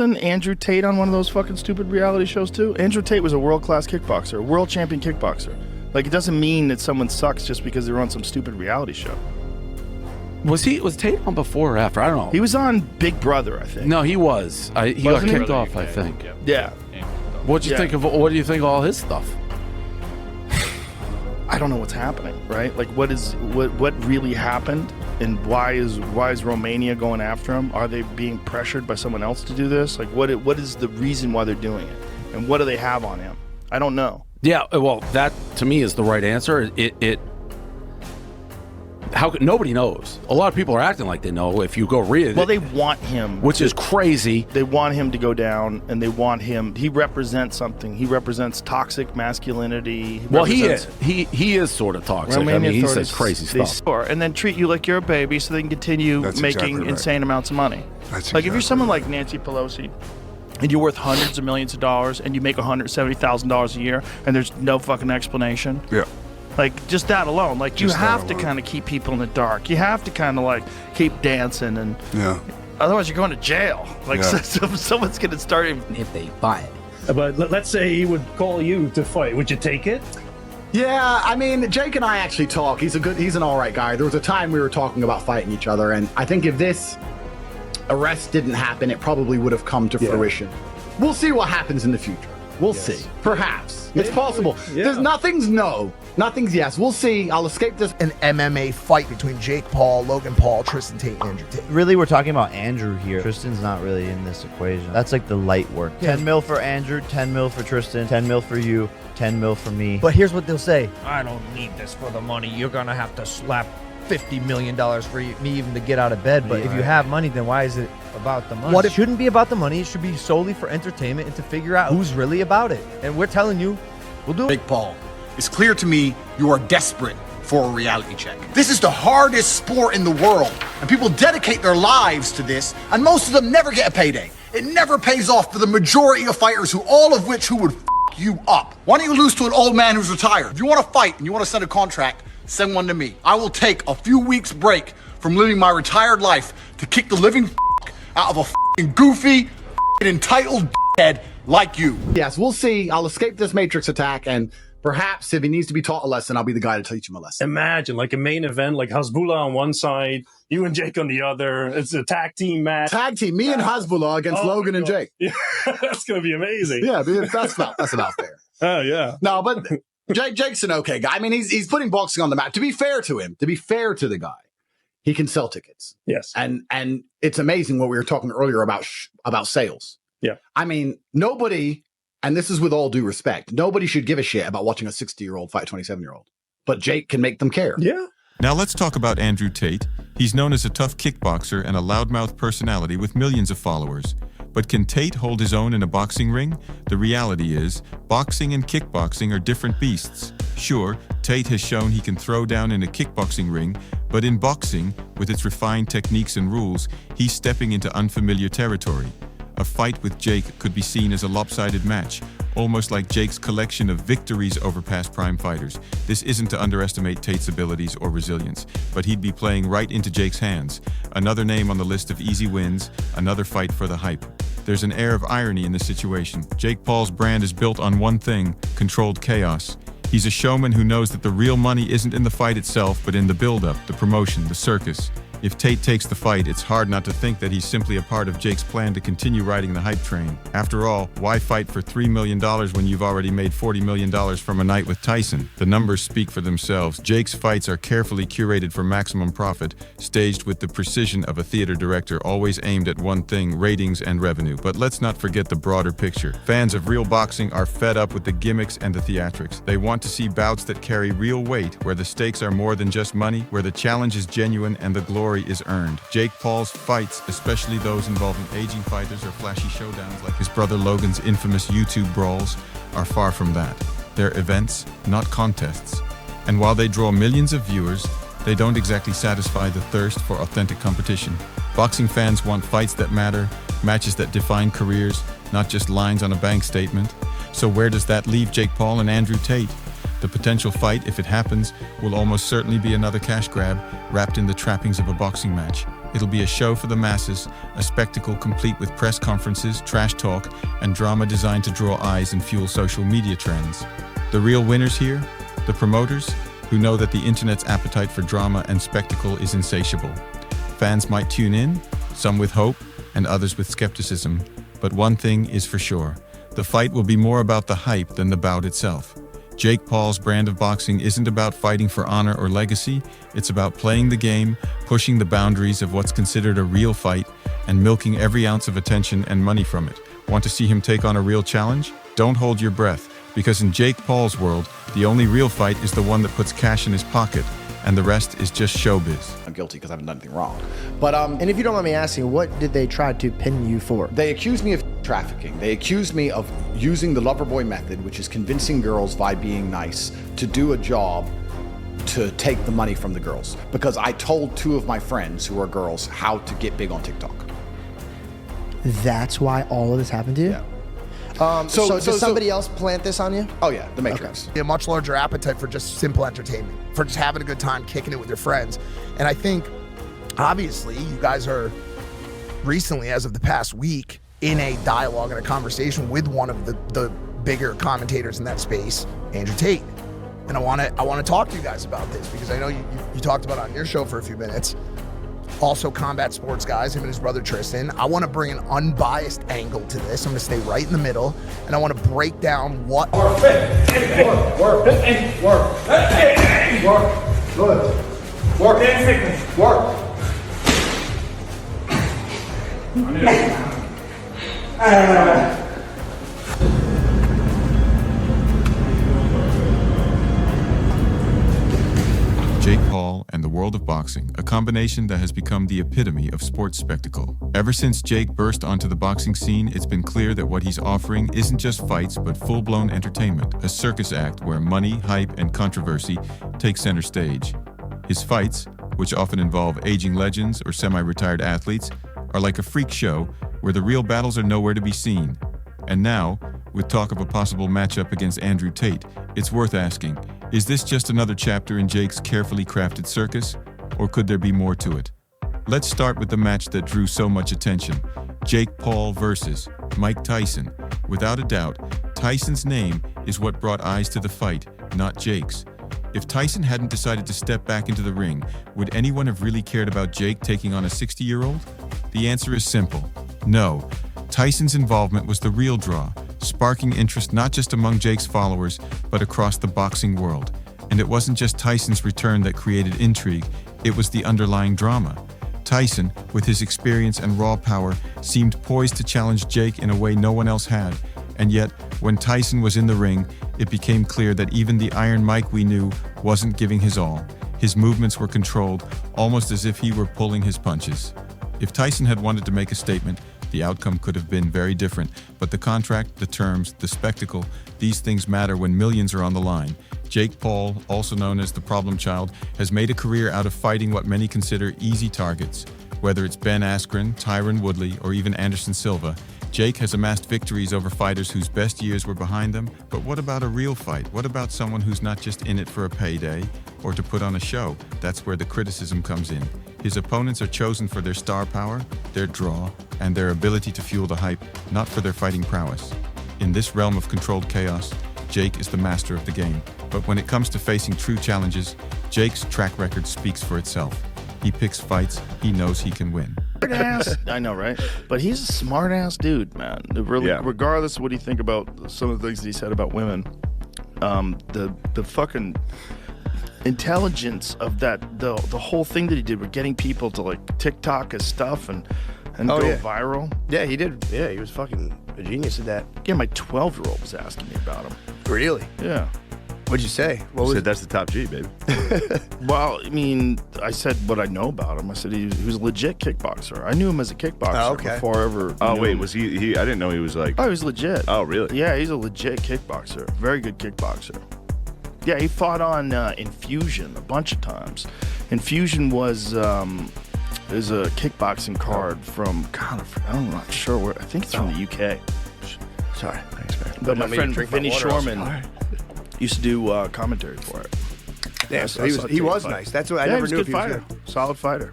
Andrew Tate on one of those fucking stupid reality shows too? Andrew Tate was a world-class kickboxer, world champion kickboxer. Like, it doesn't mean that someone sucks just because they're on some stupid reality show. Was Tate on before or after? I don't know. He was on Big Brother, I think. No, he was. He got kicked off, I think. Yeah. What do you think of all his stuff? I don't know what's happening, right? Like, what really happened, and why is Romania going after him? Are they being pressured by someone else to do this? Like, what is the reason why they're doing it, and what do they have on him? I don't know. Yeah, well, that to me is the right answer. Nobody knows. A lot of people are acting like they know. If you go read it, well, they want him, which is crazy. They want him to go down, and they want him. He represents something. He represents toxic masculinity. He is sort of toxic. I mean, he says crazy stuff. And then treat you like you're a baby, so they can continue making insane amounts of money. If you're someone like Nancy Pelosi, and you're worth hundreds of millions of dollars, and you make $170,000 a year, and there's no fucking explanation. Yeah. Like, just that alone. Like, you have to kind of keep people in the dark. You have to kind of, like, keep dancing. And otherwise, you're going to jail. Like, someone's going to start... If they buy it. But let's say he would call you to fight. Would you take it? Yeah, I mean, Jake and I actually talk. He's an all right guy. There was a time we were talking about fighting each other. And I think if this arrest didn't happen, it probably would have come to fruition. We'll see what happens in the future. We'll see. Perhaps. It's possible. There's nothing's no. Nothing's yes. We'll see. I'll escape this. An MMA fight between Jake Paul, Logan Paul, Tristan Tate, and Andrew Tate. Really, we're talking about Andrew here. Tristan's not really in this equation. That's like the light work. 10 mil for Andrew, 10 mil for Tristan, 10 mil for you, 10 mil for me. But here's what they'll say. I don't need this for the money. You're going to have to slap $50 million for me even to get out of bed. But if you have money, then why is it about the money? What it shouldn't be about the money. It should be solely for entertainment and to figure out who's really about it. And we're telling you, we'll do it. Jake Paul, it's clear to me you are desperate for a reality check. This is the hardest sport in the world, and people dedicate their lives to this, and most of them never get a payday. It never pays off for the majority of fighters, all of which would f you up. Why don't you lose to an old man who's retired? If you want to fight and you want to send a contract, send one to me. I will take a few weeks break from living my retired life to kick the living out of a goofy, entitled head like you. Yes, we'll see. I'll escape this Matrix attack, and perhaps if he needs to be taught a lesson, I'll be the guy to teach him a lesson. Imagine like a main event, like Hasbullah on one side, you and Jake on the other. It's a tag team match. Tag team, me and Hasbullah against Logan and Jake. Yeah, that's gonna be amazing. Yeah, that's about fair. Oh yeah. No, but Jake's an okay guy. I mean, he's putting boxing on the map. To be fair to him, to be fair to the guy, he can sell tickets. Yes. And it's amazing what we were talking earlier about sales. Yeah. I mean, nobody, and this is with all due respect, nobody should give a shit about watching a 60-year-old fight a 27-year-old. But Jake can make them care. Yeah. Now let's talk about Andrew Tate. He's known as a tough kickboxer and a loudmouth personality with millions of followers. But can Tate hold his own in a boxing ring? The reality is, boxing and kickboxing are different beasts. Sure, Tate has shown he can throw down in a kickboxing ring, but in boxing, with its refined techniques and rules, he's stepping into unfamiliar territory. A fight with Jake could be seen as a lopsided match, almost like Jake's collection of victories over past prime fighters. This isn't to underestimate Tate's abilities or resilience, but he'd be playing right into Jake's hands. Another name on the list of easy wins, another fight for the hype. There's an air of irony in this situation. Jake Paul's brand is built on one thing: controlled chaos. He's a showman who knows that the real money isn't in the fight itself, but in the build-up, the promotion, the circus. If Tate takes the fight, it's hard not to think that he's simply a part of Jake's plan to continue riding the hype train. After all, why fight for $3 million when you've already made $40 million from a night with Tyson? The numbers speak for themselves. Jake's fights are carefully curated for maximum profit, staged with the precision of a theater director, always aimed at one thing: ratings and revenue. But let's not forget the broader picture. Fans of real boxing are fed up with the gimmicks and the theatrics. They want to see bouts that carry real weight, where the stakes are more than just money, where the challenge is genuine and the glory is earned. Jake Paul's fights, especially those involving aging fighters or flashy showdowns like his brother Logan's infamous YouTube brawls, are far from that. They're events, not contests. And while they draw millions of viewers, they don't exactly satisfy the thirst for authentic competition. Boxing fans want fights that matter, matches that define careers, not just lines on a bank statement. So where does that leave Jake Paul and Andrew Tate? The potential fight, if it happens, will almost certainly be another cash grab wrapped in the trappings of a boxing match. It'll be a show for the masses, a spectacle complete with press conferences, trash talk, and drama designed to draw eyes and fuel social media trends. The real winners here? The promoters, who know that the internet's appetite for drama and spectacle is insatiable. Fans might tune in, some with hope, and others with skepticism. But one thing is for sure. The fight will be more about the hype than the bout itself. Jake Paul's brand of boxing isn't about fighting for honor or legacy. It's about playing the game, pushing the boundaries of what's considered a real fight, and milking every ounce of attention and money from it. Want to see him take on a real challenge? Don't hold your breath, because in Jake Paul's world, the only real fight is the one that puts cash in his pocket, and the rest is just showbiz. I'm guilty because I haven't done anything wrong. But and if you don't mind me asking, what did they try to pin you for? They accused me of trafficking. They accused me of using the lover boy method, which is convincing girls by being nice to do a job to take the money from the girls. Because I told 2 of my friends who are girls how to get big on TikTok. That's why all of this happened to you? Yeah. So did somebody else plant this on you? Oh yeah, the Matrix. Okay. A much larger appetite for just simple entertainment, for just having a good time, kicking it with your friends. And I think, obviously, you guys are recently, as of the past week, in a dialogue and a conversation with one of the bigger commentators in that space, Andrew Tate. And I want to talk to you guys about this because I know you talked about it on your show for a few minutes. Also combat sports guys, him and his brother Tristan. I want to bring an unbiased angle to this. I'm going to stay right in the middle, and I want to break down what... Work. Good. Work. Jake Paul and the world of boxing, a combination that has become the epitome of sports spectacle. Ever since Jake burst onto the boxing scene, it's been clear that what he's offering isn't just fights, but full-blown entertainment, a circus act where money, hype, and controversy take center stage. His fights, which often involve aging legends or semi-retired athletes, are like a freak show where the real battles are nowhere to be seen. And now, with talk of a possible matchup against Andrew Tate, it's worth asking, is this just another chapter in Jake's carefully crafted circus, or could there be more to it? Let's start with the match that drew so much attention, Jake Paul versus Mike Tyson. Without a doubt, Tyson's name is what brought eyes to the fight, not Jake's. If Tyson hadn't decided to step back into the ring, would anyone have really cared about Jake taking on a 60-year-old? The answer is simple, no. Tyson's involvement was the real draw, sparking interest not just among Jake's followers, but across the boxing world. And it wasn't just Tyson's return that created intrigue, it was the underlying drama. Tyson, with his experience and raw power, seemed poised to challenge Jake in a way no one else had. And yet, when Tyson was in the ring, it became clear that even the Iron Mike we knew wasn't giving his all. His movements were controlled, almost as if he were pulling his punches. If Tyson had wanted to make a statement, the outcome could have been very different, but the contract, the terms, the spectacle, these things matter when millions are on the line. Jake Paul, also known as the problem child, has made a career out of fighting what many consider easy targets. Whether it's Ben Askren, Tyron Woodley, or even Anderson Silva, Jake has amassed victories over fighters whose best years were behind them. But what about a real fight? What about someone who's not just in it for a payday or to put on a show? That's where the criticism comes in. His opponents are chosen for their star power, their draw, and their ability to fuel the hype, not for their fighting prowess. In this realm of controlled chaos, Jake is the master of the game. But when it comes to facing true challenges, Jake's track record speaks for itself. He picks fights he knows he can win. I know, right? But he's a smart-ass dude, man. Really, Yeah. Regardless of what you think about some of the things that he said about women, the fucking intelligence of that, the whole thing that he did with getting people to like TikTok his stuff and go viral. Yeah, he did. Yeah, he was fucking a genius at that. Yeah, my 12-year-old was asking me about him. Really? Yeah. What'd you say? What You said that's the top G, baby. Well, I mean, I said what I know about him. I said he was a legit kickboxer. I knew him as a kickboxer before I ever. Oh, knew wait, him. was he? I didn't know he was like. Oh, he was legit. Oh, really? Yeah, he's a legit kickboxer. Very good kickboxer. Yeah, he fought on Infusion a bunch of times. Infusion was a kickboxing card from I'm not sure where. I think it's from the UK. Sorry. Thanks, man. But my friend Vinny Shorman used to do commentary for it. Yeah, so he was nice. That's what I never he was knew a if good he was fighter. good. Solid fighter.